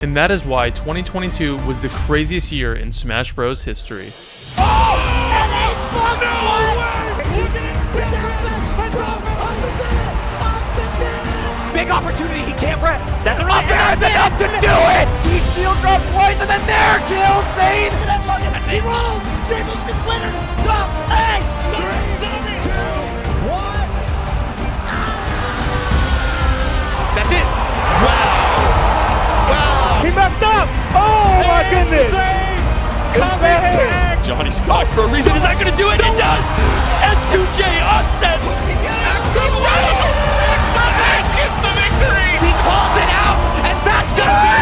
And that is why 2022 was the craziest year in Smash Bros. History. Big opportunity, he can't rest. That's enough, there's enough to do it! He shield drops twice and then there kills Zane! He rolls! Zane moves in winner! Top 8! 3, 2, 1! That's it! Wow! He messed up! Oh my goodness! Johnny stocks for a reason. Is that going to do it? It does! S2J onset! X gets the victory! He calls it out, and that's going to be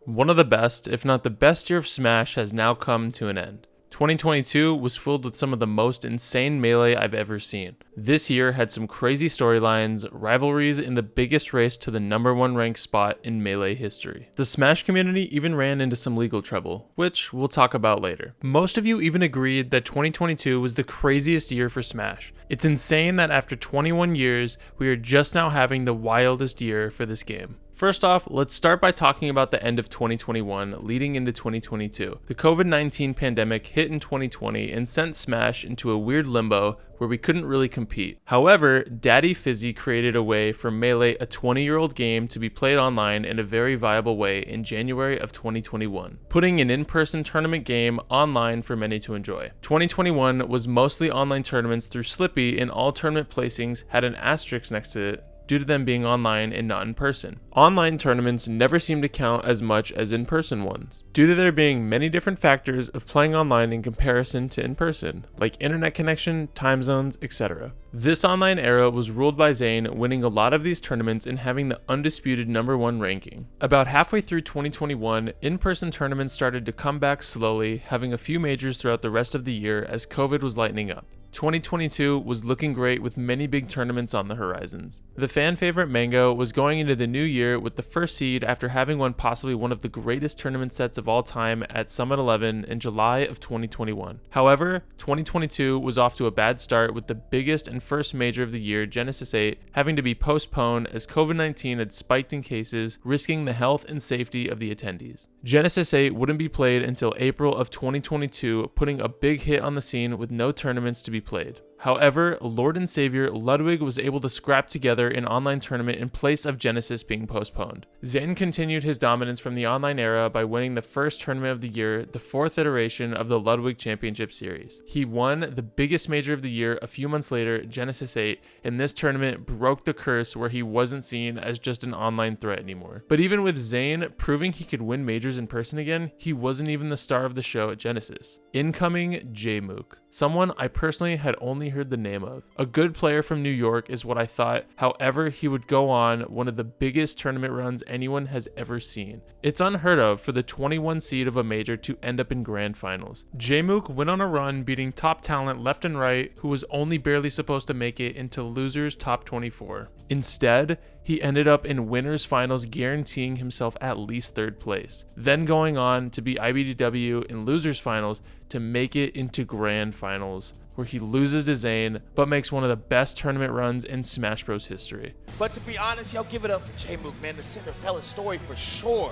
it! One of the best, if not the best year of Smash has now come to an end. 2022 was filled with some of the most insane Melee I've ever seen. This year had some crazy storylines, rivalries in the biggest race to the #1 ranked spot in Melee history. The Smash community even ran into some legal trouble, which we'll talk about later. Most of you even agreed that 2022 was the craziest year for Smash. It's insane that after 21 years, we are just now having the wildest year for this game. First off, let's start by talking about the end of 2021 leading into 2022. The COVID-19 pandemic hit in 2020 and sent Smash into a weird limbo where we couldn't really compete. However, Daddy Fizzy created a way for Melee, a 20-year-old game, to be played online in a very viable way in January of 2021, putting an in-person tournament game online for many to enjoy. 2021 was mostly online tournaments through Slippy, and all tournament placings had an asterisk next to it due to them being online and not in person. Online tournaments never seem to count as much as in-person ones, due to there being many different factors of playing online in comparison to in-person, like internet connection, time zones, etc. This online era was ruled by Zane, winning a lot of these tournaments and having the undisputed #1 ranking. About halfway through 2021, in-person tournaments started to come back slowly, having a few majors throughout the rest of the year as COVID was lightening up. 2022 was looking great with many big tournaments on the horizons. The fan favorite Mango was going into the new year with the first seed after having won possibly one of the greatest tournament sets of all time at Summit 11 in July of 2021. However, 2022 was off to a bad start with the biggest and first major of the year, Genesis 8, having to be postponed as COVID-19 had spiked in cases, risking the health and safety of the attendees. Genesis 8 wouldn't be played until April of 2022, putting a big hit on the scene with no tournaments to be played. However, Lord and Savior Ludwig was able to scrap together an online tournament in place of Genesis being postponed. Zane continued his dominance from the online era by winning the first tournament of the year, the 4th iteration of the Ludwig Championship Series. He won the biggest major of the year a few months later, Genesis 8, and this tournament broke the curse where he wasn't seen as just an online threat anymore. But even with Zane proving he could win majors in person again, he wasn't even the star of the show at Genesis. Incoming J-Mook. Someone I personally had only heard the name of. A good player from New York is what I thought, however he would go on one of the biggest tournament runs anyone has ever seen. It's unheard of for the 21 seed of a major to end up in grand finals. J-Mook went on a run beating top talent left and right who was only barely supposed to make it into losers top 24. Instead, he ended up in winners finals, guaranteeing himself at least 3rd place, then going on to beat IBDW in losers finals to make it into grand finals, where he loses to Zane, but makes one of the best tournament runs in Smash Bros. History. But to be honest, y'all give it up for J-Mook, man. The Cinderella story for sure.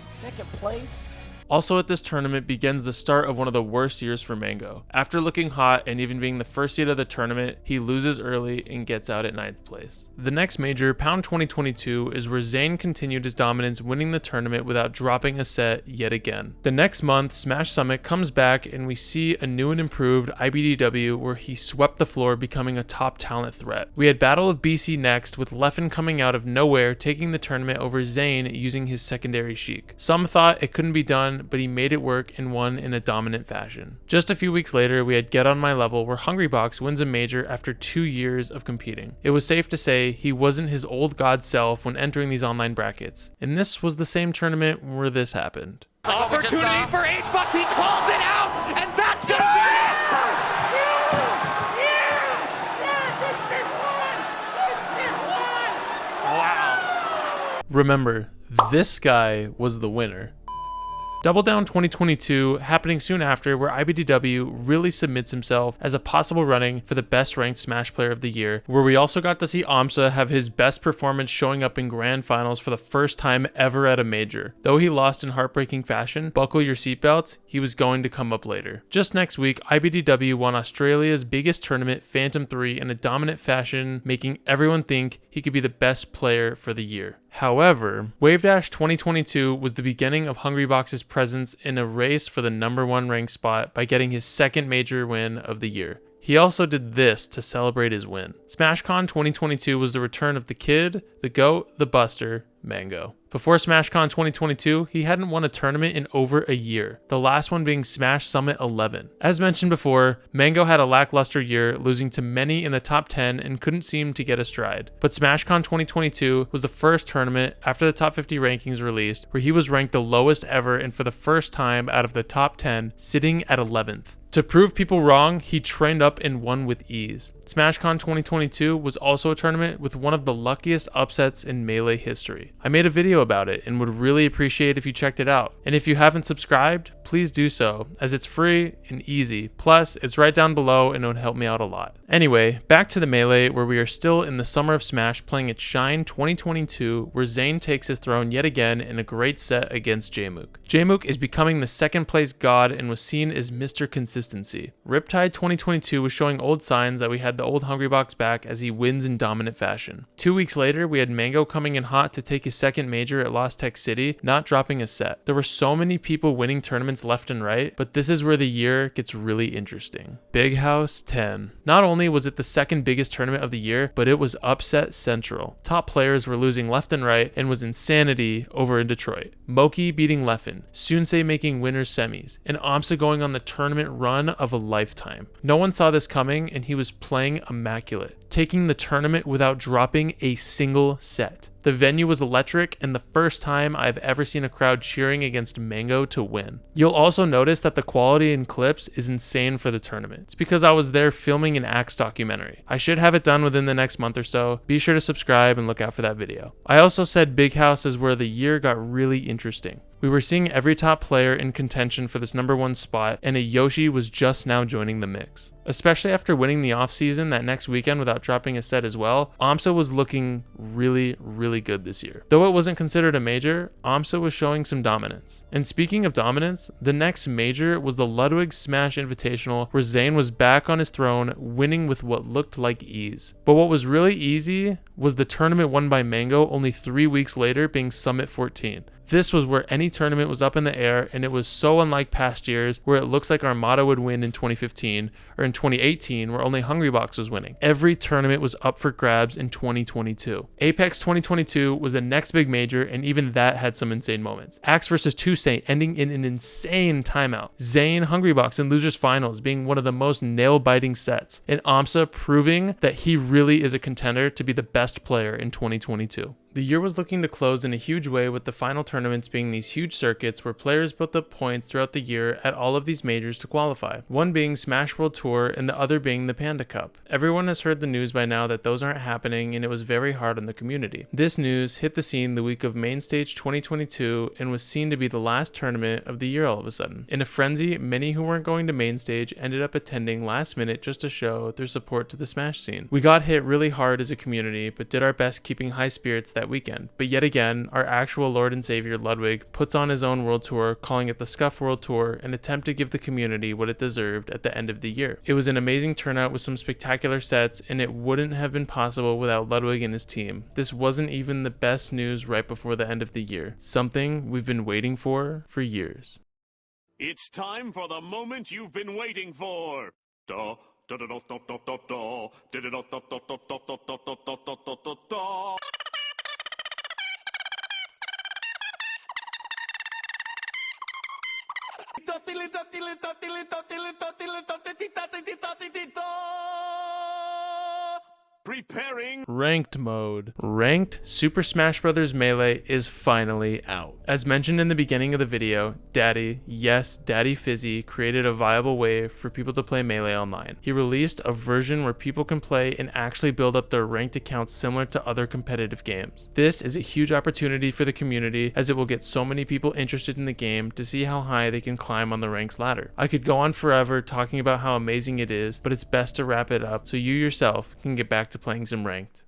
2nd place. Also at this tournament begins the start of one of the worst years for Mango. After looking hot and even being the first seed of the tournament, he loses early and gets out at 9th place. The next major, Pound 2022, is where Zane continued his dominance, winning the tournament without dropping a set yet again. The next month, Smash Summit comes back and we see a new and improved IBDW where he swept the floor, becoming a top talent threat. We had Battle of BC next, with Leffen coming out of nowhere, taking the tournament over Zane using his secondary Sheik. Some thought it couldn't be done, but he made it work and won in a dominant fashion. Just a few weeks later, we had Get On My Level, where Hungrybox wins a major after 2 years of competing. It was safe to say he wasn't his old god self when entering these online brackets, and this was the same tournament where this happened. Opportunity for H-Bucks, he calls it out, and that's gonna be it! Wow. Remember, this guy was the winner. Double Down 2022 happening soon after, where IBDW really submits himself as a possible running for the best ranked Smash Player of the Year, where we also got to see Amsa have his best performance showing up in grand finals for the first time ever at a major. Though he lost in heartbreaking fashion, buckle your seatbelts, he was going to come up later. Just next week, IBDW won Australia's biggest tournament, Phantom 3, in a dominant fashion, making everyone think he could be the best player for the year. However, Wave Dash 2022 was the beginning of Hungrybox's presence in a race for the #1 ranked spot by getting his second major win of the year. He also did this to celebrate his win. SmashCon 2022 was the return of the Kid, the GOAT, the Buster, Mango. Before SmashCon 2022, he hadn't won a tournament in over a year, the last one being Smash Summit 11. As mentioned before, Mango had a lackluster year, losing to many in the top 10 and couldn't seem to get a stride. But SmashCon 2022 was the first tournament after the top 50 rankings released where he was ranked the lowest ever and for the first time out of the top 10, sitting at 11th. To prove people wrong, he trained up and won with ease. SmashCon 2022 was also a tournament with one of the luckiest upsets in Melee history. I made a video about it and would really appreciate if you checked it out. And if you haven't subscribed, please do so, as it's free and easy. Plus, it's right down below and it would help me out a lot. Anyway, back to the Melee, where we are still in the summer of Smash playing at Shine 2022, where Zayn takes his throne yet again in a great set against Jmook. Jmook is becoming the second place god and was seen as Mr. Consistency. Riptide 2022 was showing old signs that we had the old Hungrybox back as he wins in dominant fashion. 2 weeks later, we had Mango coming in hot to take his second major at Lost Tech City, not dropping a set. There were so many people winning tournaments left and right, but this is where the year gets really interesting. Big House 10. Not only was it the second biggest tournament of the year, but it was upset central. Top players were losing left and right and was insanity over in Detroit. Moki beating Leffen, Sunsei making winners semis, and Amsa going on the tournament run of a lifetime. No one saw this coming and he was playing immaculate, taking the tournament without dropping a single set. The venue was electric and the first time I've ever seen a crowd cheering against Mango to win. You'll also notice that the quality in clips is insane for the tournament. It's because I was there filming an Axe documentary. I should have it done within the next month or so. Be sure to subscribe and look out for that video. I also said Big House is where the year got really interesting. We were seeing every top player in contention for this #1 spot, and a Yoshi was just now joining the mix. Especially after winning the offseason that next weekend without dropping a set as well, Amsa was looking really good this year. Though it wasn't considered a major, Amsa was showing some dominance. And speaking of dominance, the next major was the Ludwig Smash Invitational, where Zayn was back on his throne, winning with what looked like ease. But what was really easy was the tournament won by Mango only 3 weeks later, being Summit 14. This was where any tournament was up in the air, and it was so unlike past years where it looks like Armada would win in 2015, or in 2018 where only Hungrybox was winning. Every tournament was up for grabs in 2022. Apex 2022 was the next big major, and even that had some insane moments. Axe vs. Tusei ending in an insane timeout. Zayn, Hungrybox, and Losers Finals being one of the most nail-biting sets, and Amsa proving that he really is a contender to be the best player in 2022. The year was looking to close in a huge way, with the final tournaments being these huge circuits where players built up points throughout the year at all of these majors to qualify. One being Smash World Tour and the other being the Panda Cup. Everyone has heard the news by now that those aren't happening, and it was very hard on the community. This news hit the scene the week of Mainstage 2022 and was seen to be the last tournament of the year all of a sudden. In a frenzy, many who weren't going to Mainstage ended up attending last minute just to show their support to the Smash scene. We got hit really hard as a community, but did our best keeping high spirits that weekend. But yet again, our actual Lord and Savior Ludwig puts on his own world tour, calling it the Scuff World Tour, an attempt to give the community what it deserved at the end of the year. It was an amazing turnout with some spectacular sets, and it wouldn't have been possible without Ludwig and his team. This wasn't even the best news right before the end of the year, something we've been waiting for years. It's time for the moment you've been waiting for. Preparing. Ranked mode. Ranked Super Smash Bros. Melee is finally out. As mentioned in the beginning of the video, Daddy, yes, Daddy Fizzy, created a viable way for people to play Melee online. He released a version where people can play and actually build up their ranked accounts similar to other competitive games. This is a huge opportunity for the community as it will get so many people interested in the game to see how high they can climb on the ranks ladder. I could go on forever talking about how amazing it is, but it's best to wrap it up so you yourself can get back to playing some ranked.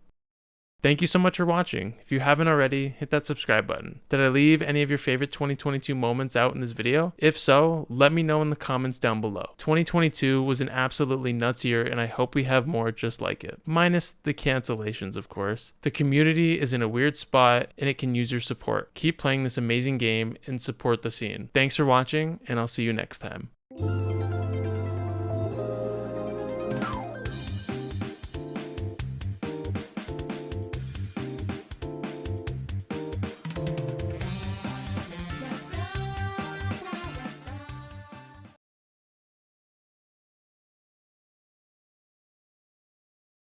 Thank you so much for watching. If you haven't already, hit that subscribe button. Did I leave any of your favorite 2022 moments out in this video? If so, let me know in the comments down below. 2022 was an absolutely nuts year, and I hope we have more just like it. Minus the cancellations, of course. The community is in a weird spot, and it can use your support. Keep playing this amazing game and support the scene. Thanks for watching, and I'll see you next time.